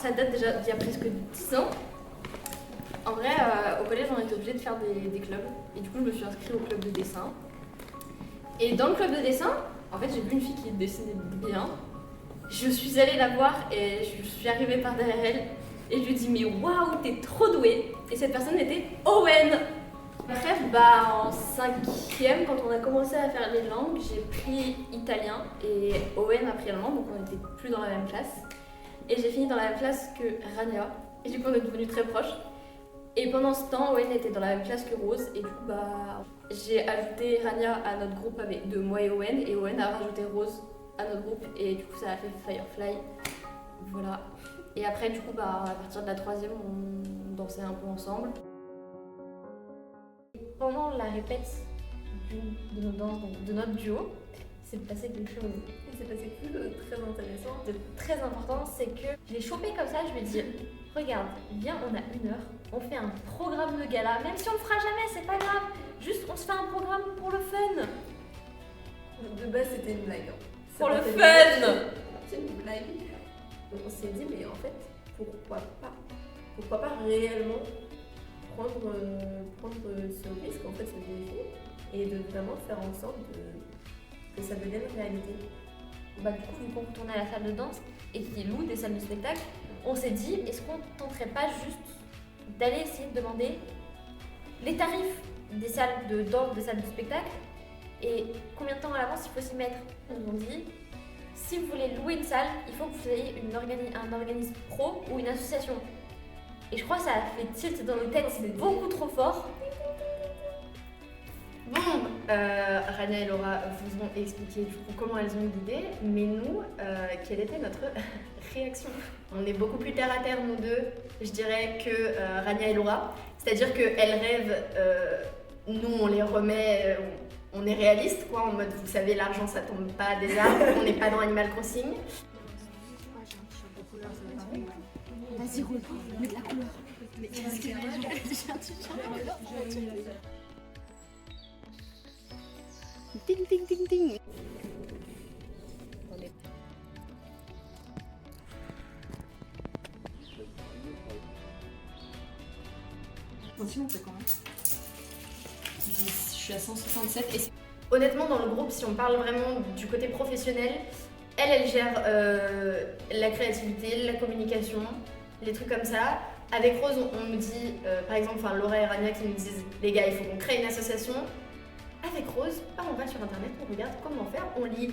ça date déjà d'il y a presque 10 ans. En vrai, au collège, on était obligé de faire des clubs. Et du coup, je me suis inscrite au club de dessin. Et dans le club de dessin, en fait, j'ai vu une fille qui dessinait bien. Je suis allée la voir et je suis arrivée par derrière elle. Et je lui ai dit, mais waouh, t'es trop douée. Et cette personne était Owen. Bref, en 5e, quand on a commencé à faire les langues, j'ai pris italien et Owen a pris allemand, donc on n'était plus dans la même classe. Et j'ai fini dans la même classe que Rania. Et du coup, on est devenus très proches. Et pendant ce temps, Owen était dans la même classe que Rose. Et du coup, j'ai ajouté Rania à notre groupe de moi et Owen a rajouté Rose à notre groupe. Et du coup, ça a fait Firefly. Voilà. Et après, du coup, à partir de la 3e, on dansait un peu ensemble. Pendant la répète de nos danses, donc de notre duo, s'est passé quelque chose. Il s'est passé quelque chose de très intéressant, de très important, c'est que je l'ai chopé comme ça, je lui ai dit, regarde, viens, on a 1 heure, on fait un programme de gala, même si on le fera jamais, c'est pas grave, juste on se fait un programme pour le fun. De base, c'était une blague. Pour le fun. C'est une blague. On s'est dit, mais en fait, pourquoi pas réellement prendre ce risque, en fait, ce défi, et de vraiment faire en sorte que ça devienne réalité. Du coup, vu qu'on retournait à la salle de danse et qu'ils louent des salles de spectacle, on s'est dit, est-ce qu'on tenterait pas juste d'aller essayer de demander les tarifs des salles de danse, des salles de spectacle, et combien de temps à l'avance il faut s'y mettre. Ils nous ont dit, si vous voulez louer une salle, il faut que vous ayez un organisme pro ou une association. Et je crois que ça a fait tilt dans nos têtes, c'est beaucoup trop fort. Bon, Rania et Laura vous ont expliqué du coup comment elles ont eu l'idée, mais nous, quelle était notre réaction? On est beaucoup plus terre à terre, nous deux, je dirais, que Rania et Laura. C'est-à-dire qu'elles rêvent, nous on les remet, on est réaliste, quoi, en mode, vous savez, l'argent ça tombe pas des arbres, on n'est pas dans Animal Crossing. Vas-y, roule, mets de la couleur. Mais qu'est-ce qu'il y a? Ding, ding, ding, ding. Attention, c'est quand même. Je suis à 167 et Honnêtement, dans le groupe, si on parle vraiment du côté professionnel, elle gère la créativité, la communication, les trucs comme ça. Avec Rose, on me dit, par exemple, Laura et Rania qui nous disent, les gars, il faut qu'on crée une association. Avec Rose, on va sur internet, on regarde comment faire, on lit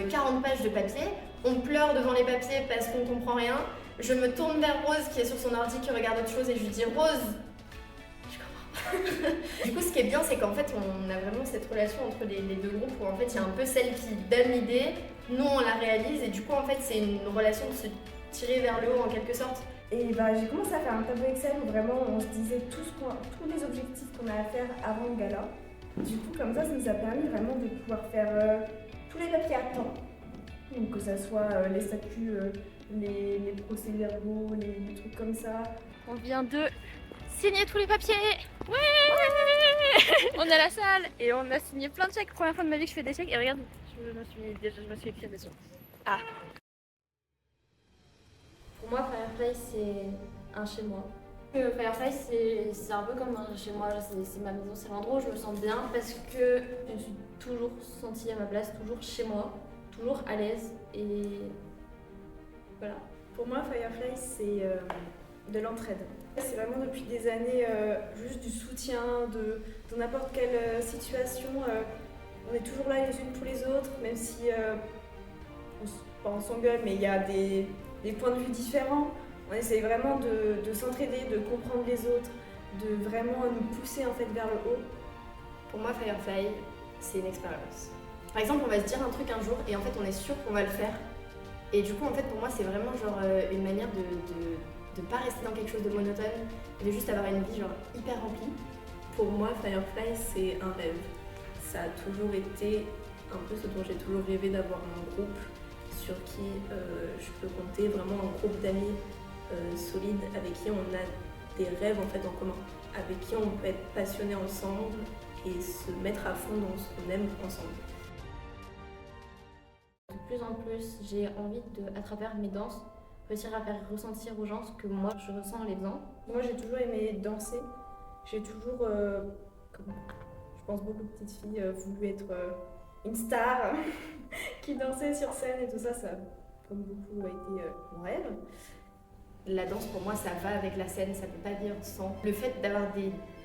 40 pages de papier, on pleure devant les papiers parce qu'on comprend rien. Je me tourne vers Rose qui est sur son ordi, qui regarde autre chose et je lui dis, Rose, je comprends. Du coup, ce qui est bien, c'est qu'en fait, on a vraiment cette relation entre les deux groupes où en fait, il y a un peu celle qui donne l'idée, nous on la réalise et du coup, en fait, c'est une relation de se tirer vers le haut en quelque sorte. Et j'ai commencé à faire un tableau Excel où vraiment on se disait tous les objectifs qu'on a à faire avant le gala. Du coup, comme ça nous a permis vraiment de pouvoir faire tous les papiers à temps. Donc que ça soit les statuts, les procès-verbaux, les trucs comme ça. On vient de signer tous les papiers. Ouais. On est à la salle et on a signé plein de chèques. Première fois de ma vie que je fais des chèques et regarde, je me suis écrit dessus. Ah. Pour moi, Firefly, c'est un chez moi. Firefly, c'est un peu comme un chez moi, c'est ma maison, c'est l'endroit où je me sens bien parce que je me suis toujours sentie à ma place, toujours chez moi, toujours à l'aise et voilà. Pour moi, Firefly, c'est de l'entraide. C'est vraiment depuis des années juste du soutien, dans n'importe quelle situation. On est toujours là les unes pour les autres, même si on s'engueule, mais il y a des points de vue différents. On essaye vraiment de s'entraider, de comprendre les autres, de vraiment nous pousser en fait vers le haut. Pour moi, Firefly, c'est une expérience. Par exemple, on va se dire un truc un jour et en fait, on est sûr qu'on va le faire. Et du coup, en fait, pour moi, c'est vraiment genre une manière de pas rester dans quelque chose de monotone, de juste avoir une vie genre hyper remplie. Pour moi, Firefly, c'est un rêve. Ça a toujours été un peu ce dont j'ai toujours rêvé, d'avoir un groupe sur qui je peux compter, vraiment un groupe d'amis solides avec qui on a des rêves en fait en commun, avec qui on peut être passionné ensemble et se mettre à fond dans ce qu'on aime ensemble. De plus en plus, j'ai envie à travers mes danses, réussir à faire ressentir aux gens ce que moi je ressens en les faisant. Moi, j'ai toujours aimé danser. J'ai toujours, comme je pense beaucoup de petites filles, voulu être une star qui dansait sur scène et tout ça. Ça a comme beaucoup été mon rêve. La danse pour moi ça va avec la scène, ça peut pas vivre sans. Le fait d'avoir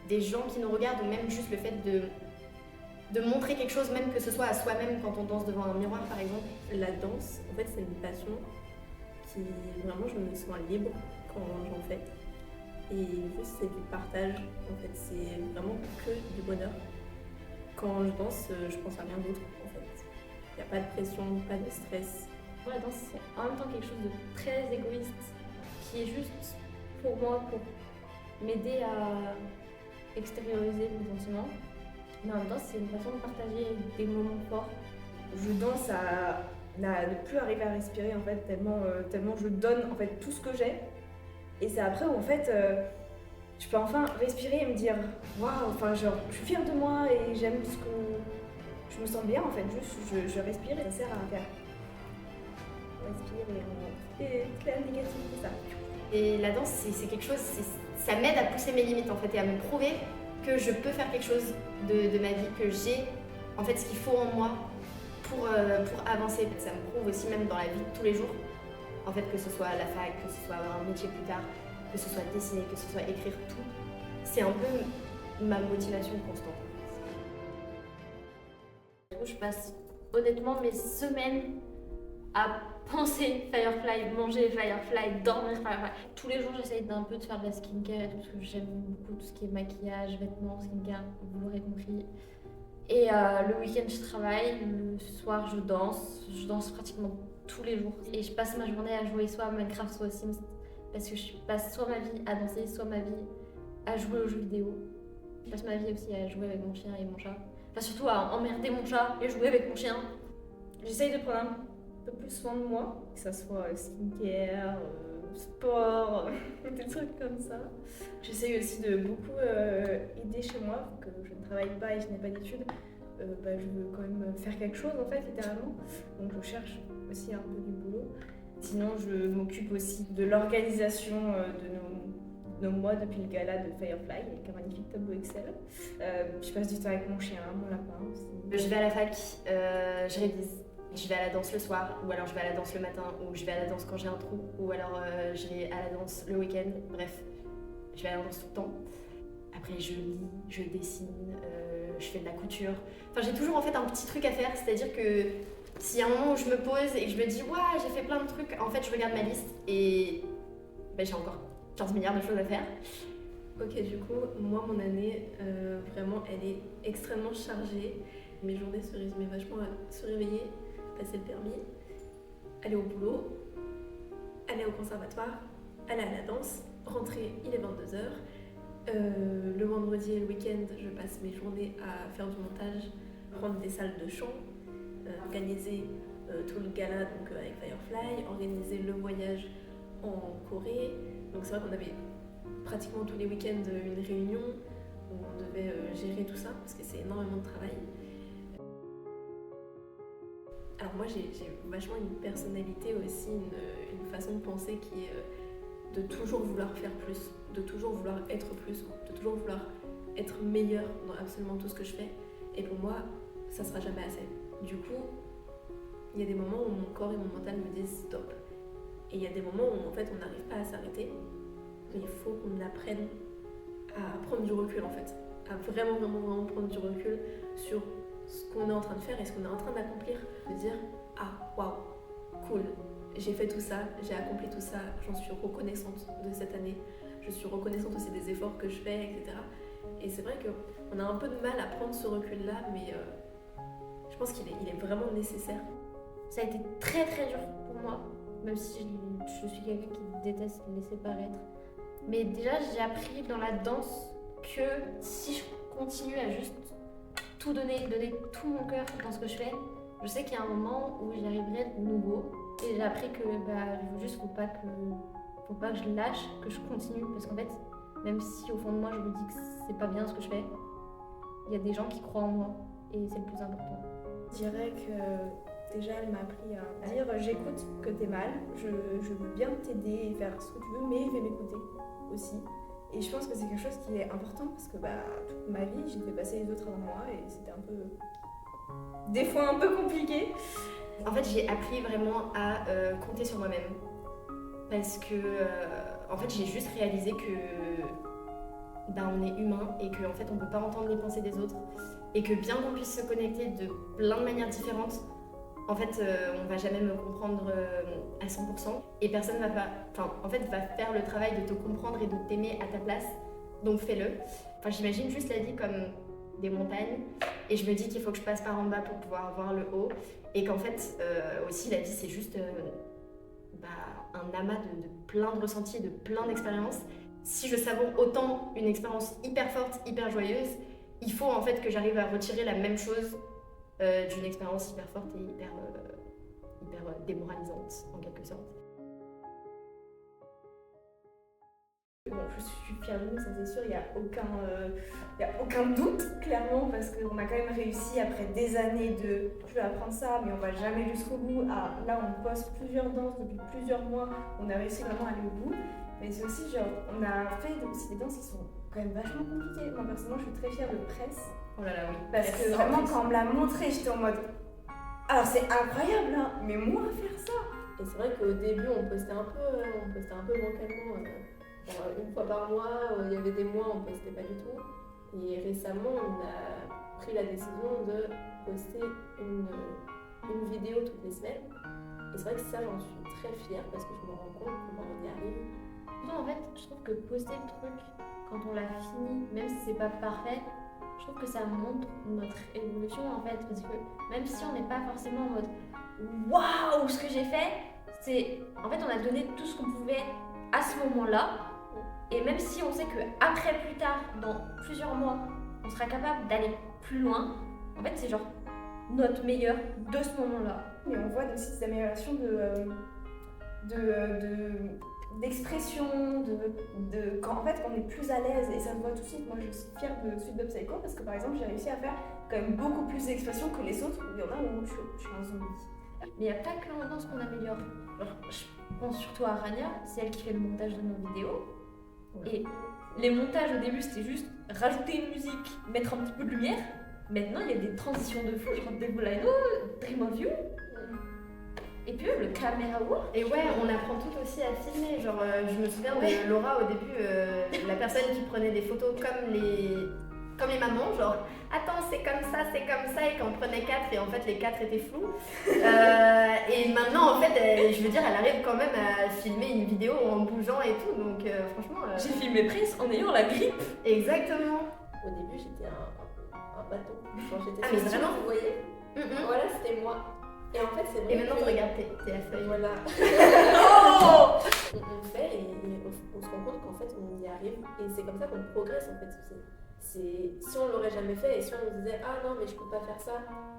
des gens qui nous regardent ou même juste le fait de montrer quelque chose, même que ce soit à soi-même quand on danse devant un miroir par exemple. La danse, en fait, c'est une passion qui, vraiment, je me sens libre quand j'en fais. Et juste, c'est du partage, en fait, c'est vraiment que du bonheur. Quand je danse, je pense à rien d'autre, en fait. Il n'y a pas de pression, pas de stress. Moi, la danse c'est en même temps quelque chose de très égoïste qui est juste pour moi, pour m'aider à extérioriser mes sentiments. Mais en même temps, c'est une façon de partager des moments forts. Je danse à ne plus arriver à respirer en fait, tellement je donne en fait tout ce que j'ai. Et c'est après où en fait je peux enfin respirer et me dire waouh, enfin genre je suis fière de moi et j'aime ce que je me sens bien en fait, juste je respire et ça sert à faire. Respirer et plein de négatif tout ça. Et la danse, c'est quelque chose, ça m'aide à pousser mes limites en fait et à me prouver que je peux faire quelque chose de ma vie, que j'ai en fait ce qu'il faut en moi pour avancer. Ça me prouve aussi même dans la vie de tous les jours, en fait que ce soit à la fac, que ce soit avoir un métier plus tard, que ce soit dessiner, que ce soit écrire, tout. C'est un peu ma motivation constante. Je passe honnêtement mes semaines à penser Firefly, manger Firefly, dormir Firefly. Tous les jours, j'essaye d'un peu de faire de la skincare et tout, parce que j'aime beaucoup tout ce qui est maquillage, vêtements, skincare, vous l'aurez compris. Et le week-end, je travaille, le soir, je danse pratiquement tous les jours. Et je passe ma journée à jouer soit à Minecraft, soit aux Sims, parce que je passe soit ma vie à danser, soit ma vie à jouer aux jeux vidéo. Je passe ma vie aussi à jouer avec mon chien et mon chat. Enfin, surtout à emmerder mon chat et jouer avec mon chien. J'essaye de prendre un peu plus soin de moi, que ça soit skincare, sport, des trucs comme ça. J'essaye aussi de beaucoup aider chez moi, vu que je ne travaille pas et je n'ai pas d'études. Je veux quand même faire quelque chose en fait, littéralement. Donc je cherche aussi un peu du boulot. Sinon, je m'occupe aussi de l'organisation de nos mois depuis le gala de Firefly, avec un magnifique tableau Excel. Je passe du temps avec mon chien, mon lapin aussi. Je vais à la fac, je révise. Je vais à la danse le soir, ou alors je vais à la danse le matin, ou je vais à la danse quand j'ai un trou, ou alors je vais à la danse le week-end. Bref, je vais à la danse tout le temps. Après, je lis, je dessine, je fais de la couture. Enfin, j'ai toujours en fait un petit truc à faire, c'est-à-dire que s'il y a un moment où je me pose et que je me dis « Waouh, j'ai fait plein de trucs », en fait, je regarde ma liste et j'ai encore 15 milliards de choses à faire. Ok, du coup, moi, mon année, vraiment, elle est extrêmement chargée. Mes journées se résumaient vachement à se réveiller, passer le permis, aller au boulot, aller au conservatoire, aller à la danse, rentrer, il est 22h. Le vendredi et le week-end, je passe mes journées à faire du montage, rendre des salles de chant, organiser tout le gala donc, avec Firefly, organiser le voyage en Corée. Donc c'est vrai qu'on avait pratiquement tous les week-ends une réunion où on devait gérer tout ça parce que c'est énormément de travail. Alors moi j'ai vachement une personnalité aussi, une façon de penser qui est de toujours vouloir faire plus, de toujours vouloir être plus, de toujours vouloir être meilleur dans absolument tout ce que je fais. Et pour moi, ça sera jamais assez. Du coup, il y a des moments où mon corps et mon mental me disent stop. Et il y a des moments où en fait on n'arrive pas à s'arrêter. Mais il faut qu'on apprenne à prendre du recul en fait. À vraiment prendre du recul sur ce qu'on est en train de faire et ce qu'on est en train d'accomplir. De dire ah waouh, cool, j'ai fait tout ça, j'ai accompli tout ça, j'en suis reconnaissante de cette année. Je suis reconnaissante aussi des efforts que je fais, etc. Et c'est vrai qu'on a un peu de mal à prendre ce recul-là, mais je pense qu'il est vraiment nécessaire. Ça a été très très dur pour moi, même si je suis quelqu'un qui déteste laisser paraître. Mais déjà, j'ai appris dans la danse que si je continue à juste tout donner tout mon cœur dans ce que je fais, je sais qu'il y a un moment où j'y arriverai de nouveau. Et j'ai appris que faut pas que je lâche, que je continue, parce qu'en fait, même si au fond de moi je me dis que c'est pas bien ce que je fais, il y a des gens qui croient en moi et c'est le plus important. Je dirais que Déjà, elle m'a appris à dire j'écoute que t'es mal, je veux bien t'aider et faire ce que tu veux, mais je vais m'écouter aussi. Et je pense que c'est quelque chose qui est important parce que toute ma vie, j'ai fait passer les autres avant moi et c'était un peu. Des fois un peu compliqué. En fait, j'ai appris vraiment à compter sur moi-même. Parce que, en fait, j'ai juste réalisé que on est humain et qu'en fait, on peut pas entendre les pensées des autres. Et que bien qu'on puisse se connecter de plein de manières différentes, en fait, on va jamais me comprendre à 100%. Et personne va faire le travail de te comprendre et de t'aimer à ta place. Donc fais-le. Enfin, j'imagine juste la vie comme des montagnes. Et je me dis qu'il faut que je passe par en bas pour pouvoir voir le haut. Et qu'en fait, aussi, la vie, c'est juste un amas de plein de ressentis, de plein d'expériences. Si je savoure autant une expérience hyper forte, hyper joyeuse, il faut en fait que j'arrive à retirer la même chose d'une expérience hyper forte et hyper démoralisante en quelque sorte. Bon, je suis fière de nous, ça c'est sûr, il n'y a aucun doute, clairement, parce qu'on a quand même réussi après des années de je vais apprendre ça, mais on va jamais jusqu'au bout. Là, on poste plusieurs danses depuis plusieurs mois, on a réussi vraiment à aller au bout. Mais c'est aussi genre, on a fait aussi des danses qui sont quand même vachement compliquées. Moi, personnellement, je suis très fière de Presse. Oh là là, oui. Parce que vraiment, quand on me l'a montré, j'étais en mode alors c'est incroyable, hein, mais moi, faire ça. Et c'est vrai qu'au début, on postait un peu bancalement. Une fois par mois, il y avait des mois où on ne postait pas du tout. Et récemment, on a pris la décision de poster une vidéo toutes les semaines. Et c'est vrai que ça, j'en suis très fière parce que je me rends compte comment on y arrive. En fait, je trouve que poster le truc, quand on l'a fini, même si c'est pas parfait, je trouve que ça montre notre évolution en fait. Parce que même si on n'est pas forcément en mode waouh, ce que j'ai fait, c'est. En fait, on a donné tout ce qu'on pouvait à ce moment-là. Et même si on sait qu'après, plus tard, dans plusieurs mois, on sera capable d'aller plus loin, en fait, c'est genre notre meilleur de ce moment-là. Mais on voit aussi des améliorations d'expression, quand en fait on est plus à l'aise et ça se voit tout de suite. Moi je suis fière de Suite de Psycho parce que par exemple j'ai réussi à faire quand même beaucoup plus d'expressions que les autres où il y en a où je suis un zombie. Mais il n'y a pas que en danse qu'on améliore. Genre, je pense surtout à Rania, c'est elle qui fait le montage de nos vidéos. Ouais. Et les montages au début c'était juste rajouter une musique, mettre un petit peu de lumière. Maintenant il y a des transitions de fou, genre Devolino, Dream of You. Et puis le caméra work. Et ouais, on apprend tout aussi à filmer. Genre, je me souviens de Laura au début, la personne qui prenait des photos comme les mamans, genre attends, c'est comme ça, et qu'on prenait 4 et en fait les 4 étaient flous. Et maintenant, en fait, je veux dire, elle arrive quand même à filmer une vidéo en bougeant et tout, donc franchement. J'ai filmé Prince en ayant la grippe. Exactement. Au début, j'étais un bâton. Quand j'étais mais vraiment, vous voyez Voilà, c'était moi. Et en fait, c'est vrai. Et maintenant, tu regardes, t'es la feuille. Voilà. Oh on fait et on se rend compte qu'en fait, on y arrive. Et c'est comme ça qu'on progresse en fait. Si on l'aurait jamais fait et si on nous disait ah non, mais je peux pas faire ça,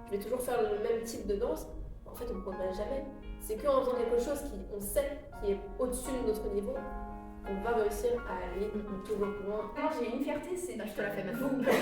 je vais toujours faire le même type de danse, en fait, on progresse jamais. C'est qu'en faisant quelque chose on sait qui est au-dessus de notre niveau, on va réussir à aller toujours plus loin. Moi, j'ai une fierté, c'est. Je te la fais maintenant. Allez